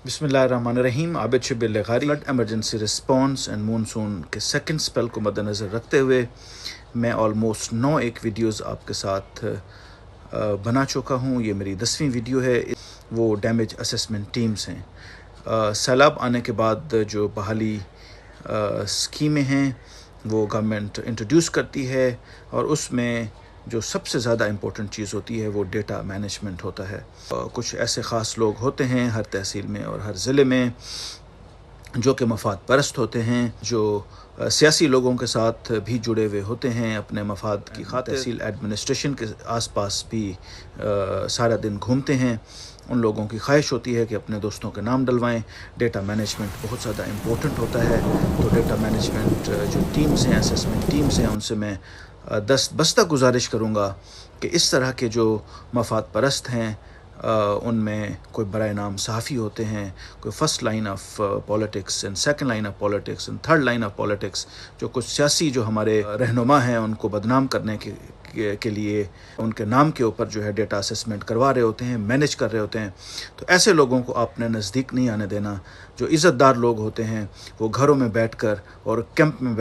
बिस्मिल्लाहिर्रहमानिर्रहीम। आबिद शब्बिल लगारी flood emergency response and monsoon के सेकंड स्पेल को मद्देनज़र रखते हुए मैं ऑलमोस्ट 9 वीडियोस आपके साथ बना चुका हूँ। ये मेरी 10वीं वीडियो है। वो डैमेज असेसमेंट टीम्स हैं। सैलाब आने के बाद जो बहाली स्कीमें हैं वो गवर्नमेंट इंट्रोड्यूस करती है और उसमें जो सबसे ज़्यादा इम्पोर्टेंट चीज़ होती है वो डेटा मैनेजमेंट होता है। कुछ ऐसे ख़ास लोग होते हैं हर तहसील में और हर ज़िले में जो कि मफाद परस्त होते हैं, जो सियासी लोगों के साथ भी जुड़े हुए होते हैं अपने मफाद की खातिर। तहसील एडमिनिस्ट्रेशन के आसपास भी सारा दिन घूमते हैं। उन लोगों की ख्वाहिश होती है कि अपने दोस्तों के नाम डलवाएं। डेटा मैनेजमेंट बहुत ज़्यादा इम्पोर्टेंट होता है। तो डेटा मैनेजमेंट जो टीम्स हैं, असेसमेंट टीम्स हैं, उनसे मैं दस्तक गुजारिश करूँगा कि इस तरह के जो मफाद परस्त हैं उनमें कोई बराए नाम सहाफ़ी होते हैं, कोई first line of politics and second line of politics and third line of politics, जो कुछ सियासी जो हमारे रहनुमा हैं उनको बदनाम करने के लिए उनके नाम के ऊपर जो है डेटा असेसमेंट करवा रहे होते हैं, मैनेज कर रहे होते हैं। तो ऐसे लोगों को अपने नज़दीक नहीं आने देना। जो इज़्ज़तदार लोग होते हैं वो घरों में बैठकर और कैंप में